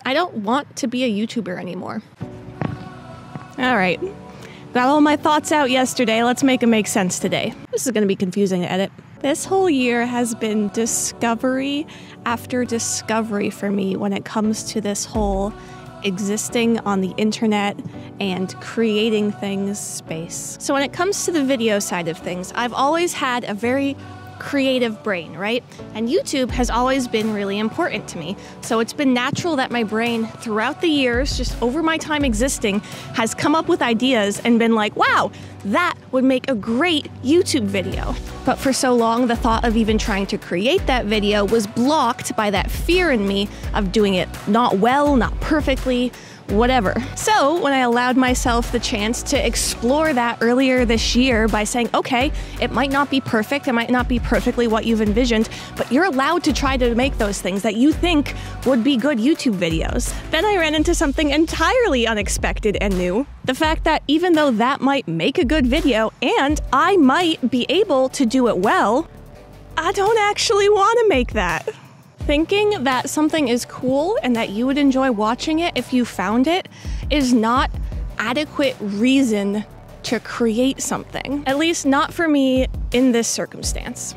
I don't want to be a YouTuber anymore. All right. Got all my thoughts out yesterday. Let's make them make sense today. This is going to be confusing to edit. This whole year has been discovery after discovery for me when it comes to this whole existing on the internet and creating things space. So when it comes to the video side of things, I've always had a very creative brain, right? And YouTube has always been really important to me. So it's been natural that my brain throughout the years, just over my time existing, has come up with ideas and been like, wow, that would make a great YouTube video. But for so long, the thought of even trying to create that video was blocked by that fear in me of doing it not well, not perfectly, whatever. So when I allowed myself the chance to explore that earlier this year by saying, okay, it might not be perfect, it might not be perfectly what you've envisioned, but you're allowed to try to make those things that you think would be good YouTube videos. Then I ran into something entirely unexpected and new. The fact that even though that might make a good video and I might be able to do it well, I don't actually want to make that. Thinking that something is cool and that you would enjoy watching it if you found it is not adequate reason to create something. At least not for me in this circumstance.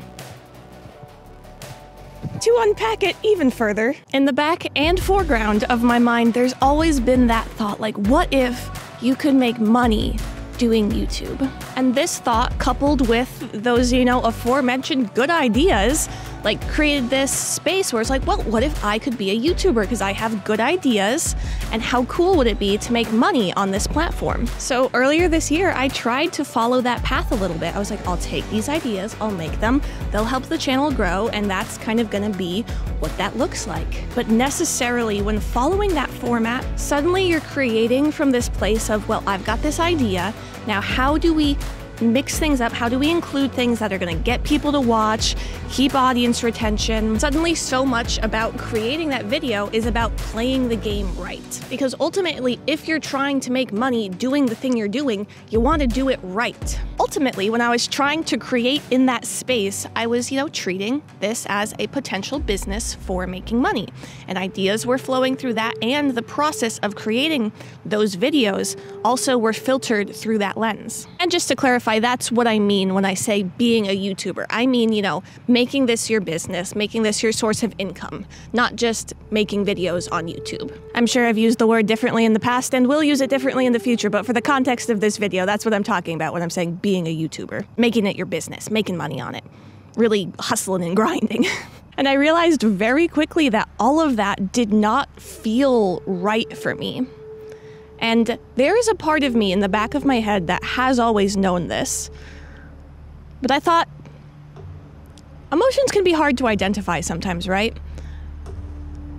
To unpack it even further, in the back and foreground of my mind, there's always been that thought, like, what if you could make money doing YouTube? And this thought, coupled with those, aforementioned good ideas, like created this space where it's like, well, what if I could be a YouTuber because I have good ideas, and how cool would it be to make money on this platform? So earlier this year, I tried to follow that path a little bit. I was like, I'll take these ideas, I'll make them, they'll help the channel grow, and that's kind of gonna be what that looks like. But necessarily, when following that format, suddenly you're creating from this place of, well, I've got this idea, now how do we mix things up? How do we include things that are going to get people to watch, keep audience retention? Suddenly, so much about creating that video is about playing the game right. Because ultimately, if you're trying to make money doing the thing you're doing, you want to do it right. Ultimately, when I was trying to create in that space, I was, treating this as a potential business for making money. And ideas were flowing through that, and the process of creating those videos also were filtered through that lens. And just to clarify, that's what I mean when I say being a YouTuber. I mean, making this your business, making this your source of income, not just making videos on YouTube. I'm sure I've used the word differently in the past and will use it differently in the future, but for the context of this video, that's what I'm talking about when I'm saying being a YouTuber. Making it your business, making money on it, really hustling and grinding. And I realized very quickly that all of that did not feel right for me. And there is a part of me in the back of my head that has always known this. But I thought, emotions can be hard to identify sometimes, right?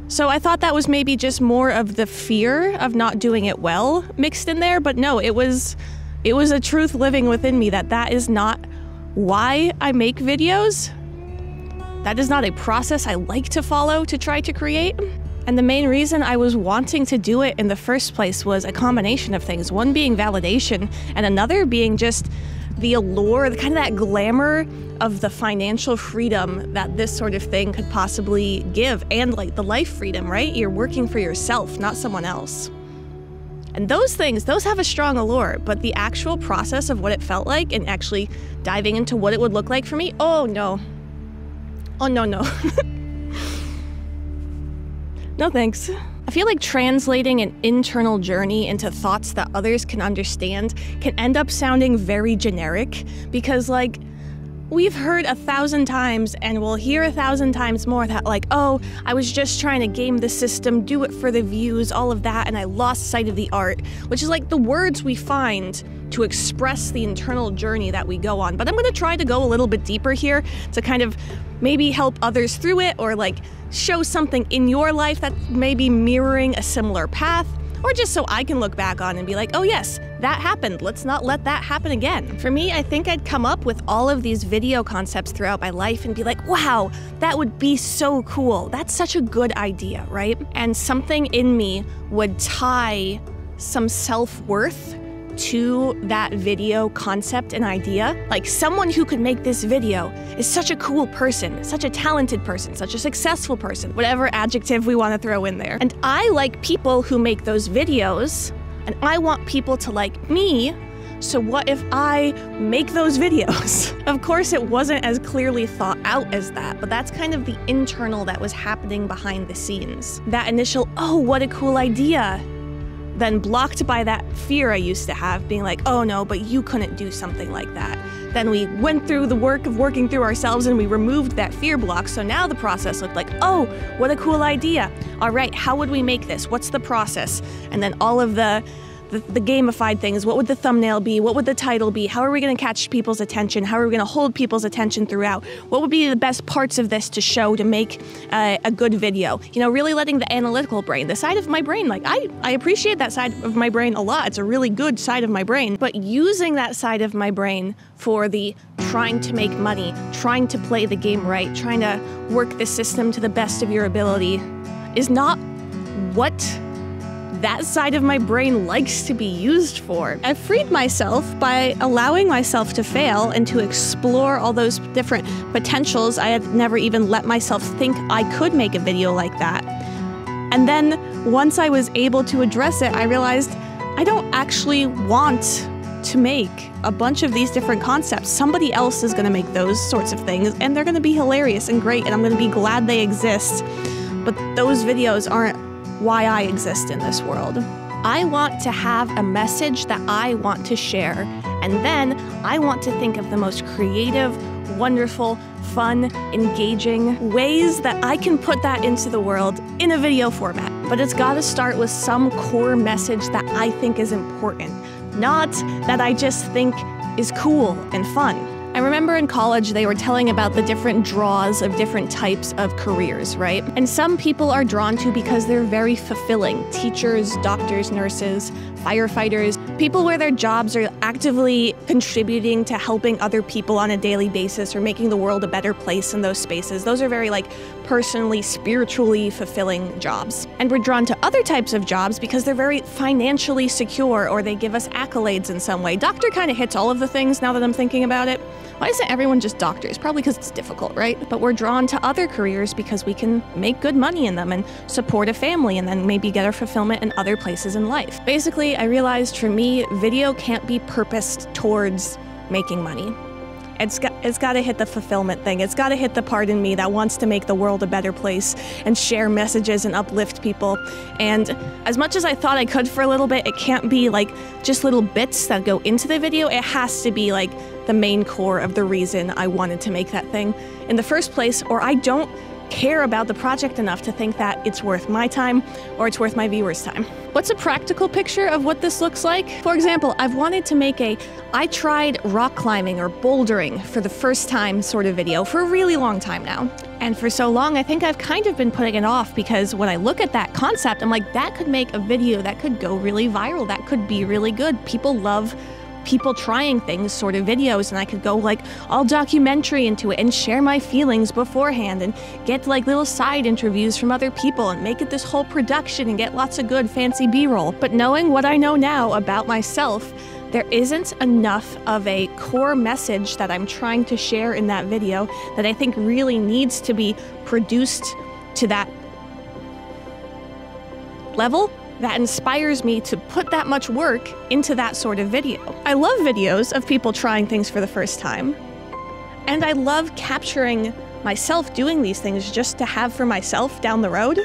So I thought that was maybe just more of the fear of not doing it well mixed in there, but no, it was a truth living within me that is not why I make videos. That is not a process I like to follow to try to create. And the main reason I was wanting to do it in the first place was a combination of things. One being validation, and another being just the allure, kind of that glamour of the financial freedom that this sort of thing could possibly give, and like the life freedom, right? You're working for yourself, not someone else. And those things, those have a strong allure, but the actual process of what it felt like and actually diving into what it would look like for me, oh no. Oh no. No thanks. I feel like translating an internal journey into thoughts that others can understand can end up sounding very generic, because like, we've heard 1,000 times and we'll hear 1,000 times more that like, oh, I was just trying to game the system, do it for the views, all of that, and I lost sight of the art, which is like the words we find to express the internal journey that we go on. But I'm gonna try to go a little bit deeper here to kind of maybe help others through it, or like show something in your life that's maybe mirroring a similar path, or just so I can look back on and be like, oh yes, that happened, let's not let that happen again. For me, I think I'd come up with all of these video concepts throughout my life and be like, wow, that would be so cool. That's such a good idea, right? And something in me would tie some self-worth to that video concept and idea. Like, someone who could make this video is such a cool person, such a talented person, such a successful person, whatever adjective we want to throw in there. And I like people who make those videos, and I want people to like me. So what if I make those videos? Of course, it wasn't as clearly thought out as that, but that's kind of the internal that was happening behind the scenes. That initial, oh, what a cool idea, then blocked by that fear I used to have, being like, oh no, but you couldn't do something like that. Then we went through the work of working through ourselves and we removed that fear block, so now the process looked like, oh, what a cool idea. All right, how would we make this? What's the process? And then all of the gamified things. What would the thumbnail be? What would the title be? How are we going to catch people's attention? How are we going to hold people's attention throughout? What would be the best parts of this to show to make a good video? You know, really letting the analytical brain, the side of my brain, like I appreciate that side of my brain a lot. It's a really good side of my brain. But using that side of my brain for the trying to make money, trying to play the game right, trying to work the system to the best of your ability is not what that side of my brain likes to be used for. I've freed myself by allowing myself to fail and to explore all those different potentials. I had never even let myself think I could make a video like that. And then once I was able to address it, I realized I don't actually want to make a bunch of these different concepts. Somebody else is going to make those sorts of things, and they're going to be hilarious and great, and I'm going to be glad they exist. But those videos aren't why I exist in this world. I want to have a message that I want to share, and then I want to think of the most creative, wonderful, fun, engaging ways that I can put that into the world in a video format. But it's got to start with some core message that I think is important, not that I just think is cool and fun. I remember in college they were telling about the different draws of different types of careers, right? And some people are drawn to because they're very fulfilling. Teachers, doctors, nurses, firefighters, people where their jobs are actively contributing to helping other people on a daily basis or making the world a better place in those spaces. Those are very personally, spiritually fulfilling jobs. And we're drawn to other types of jobs because they're very financially secure or they give us accolades in some way. Doctor kind of hits all of the things now that I'm thinking about it. Why isn't everyone just doctors? Probably because it's difficult, right? But we're drawn to other careers because we can make good money in them and support a family and then maybe get our fulfillment in other places in life. Basically, I realized for me, video can't be purposed towards making money. It's got to hit the fulfillment thing. It's got to hit the part in me that wants to make the world a better place and share messages and uplift people. And as much as I thought I could for a little bit, it can't be just little bits that go into the video. It has to be the main core of the reason I wanted to make that thing in the first place, or I don't care about the project enough to think that it's worth my time or it's worth my viewers' time. What's a practical picture of what this looks like? For example, I've wanted to make I tried rock climbing or bouldering for the first time sort of video for a really long time now. And for so long, I think I've kind of been putting it off because when I look at that concept, I'm like, that could make a video that could go really viral. That could be really good. People love people trying things sort of videos, and I could go all documentary into it and share my feelings beforehand and get little side interviews from other people and make it this whole production and get lots of good fancy B-roll. But knowing what I know now about myself, there isn't enough of a core message that I'm trying to share in that video that I think really needs to be produced to that level that inspires me to put that much work into that sort of video. I love videos of people trying things for the first time, and I love capturing myself doing these things just to have for myself down the road.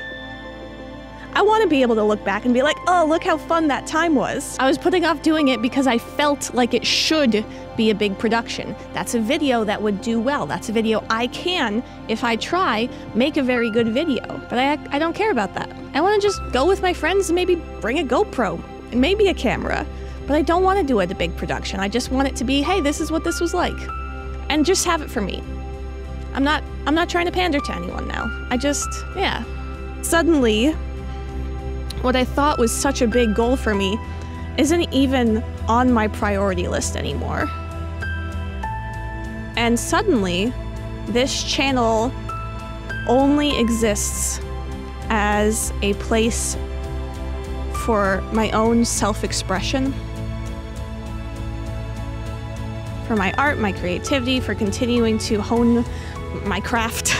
I want to be able to look back and be like, oh, look how fun that time was. I was putting off doing it because I felt like it should be a big production. That's a video that would do well. That's a video I can, if I try, make a very good video. But I don't care about that. I want to just go with my friends and maybe bring a GoPro and maybe a camera. But I don't want to do it a big production. I just want it to be, hey, this is what this was like. And just have it for me. I'm not trying to pander to anyone now. Yeah. Suddenly, what I thought was such a big goal for me isn't even on my priority list anymore. And suddenly, this channel only exists as a place for my own self-expression for my art, my creativity, for continuing to hone my craft.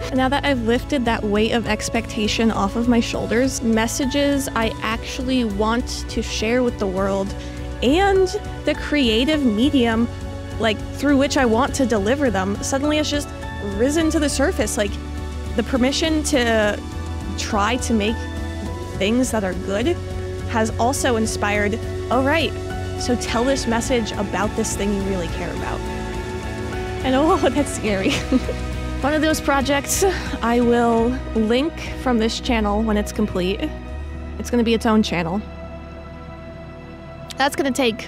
And now that I've lifted that weight of expectation off of my shoulders, messages I actually want to share with the world and the creative medium like through which I want to deliver them suddenly has just risen to the surface. Like the permission to try to make things that are good has also inspired, oh right, so tell this message about this thing you really care about. And oh, that's scary. One of those projects I will link from this channel when it's complete. It's going to be its own channel. That's going to take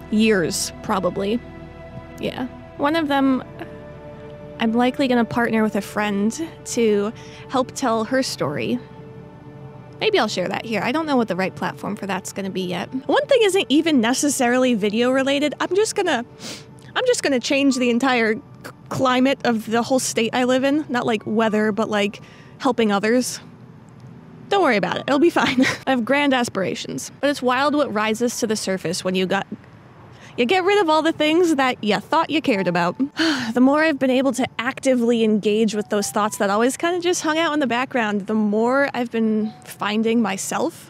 years, probably. Yeah. One of them, I'm likely going to partner with a friend to help tell her story. Maybe I'll share that here. I don't know what the right platform for that's going to be yet. One thing isn't even necessarily video related. I'm just gonna change the entire climate of the whole state I live in. Not like weather, but like helping others. Don't worry about it. It'll be fine. I have grand aspirations. But it's wild what rises to the surface when you get rid of all the things that you thought you cared about. The more I've been able to actively engage with those thoughts that always kind of just hung out in the background, the more I've been finding myself.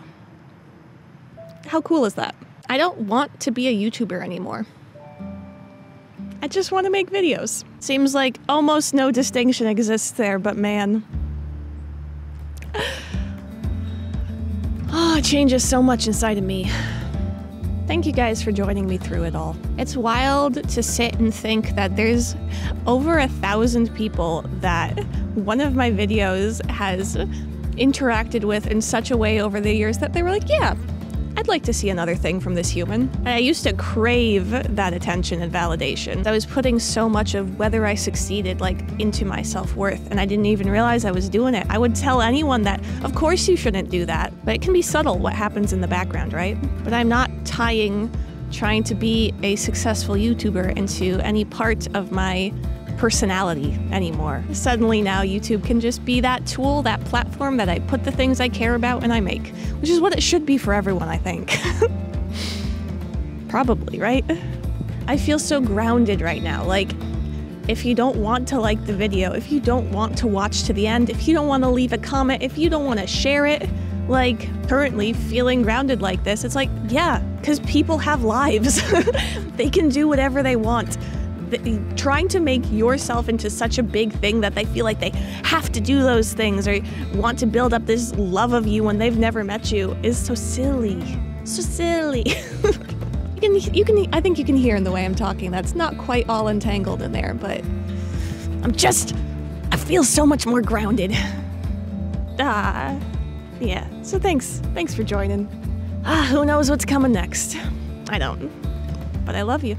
How cool is that? I don't want to be a YouTuber anymore. I just want to make videos. Seems like almost no distinction exists there, but man. Oh, it changes so much inside of me. Thank you guys for joining me through it all. It's wild to sit and think that there's over 1,000 people that one of my videos has interacted with in such a way over the years that they were like, yeah, I'd like to see another thing from this human. And I used to crave that attention and validation. I was putting so much of whether I succeeded like into my self-worth, and I didn't even realize I was doing it. I would tell anyone that, of course you shouldn't do that, but it can be subtle what happens in the background, right? But I'm not tying trying to be a successful YouTuber into any part of my personality anymore. Suddenly now YouTube can just be that tool, that platform that I put the things I care about and I make, which is what it should be for everyone, I think. Probably, right? I feel so grounded right now. Like, if you don't want to like the video, if you don't want to watch to the end, if you don't want to leave a comment, if you don't want to share it, like currently feeling grounded like this, it's like, yeah, because people have lives. They can do whatever they want. Trying to make yourself into such a big thing that they feel like they have to do those things or want to build up this love of you when they've never met you is so silly. So silly. I think you can hear in the way I'm talking that's not quite all entangled in there, but I feel so much more grounded. Yeah, so thanks for joining. Who knows what's coming next? I don't, but I love you.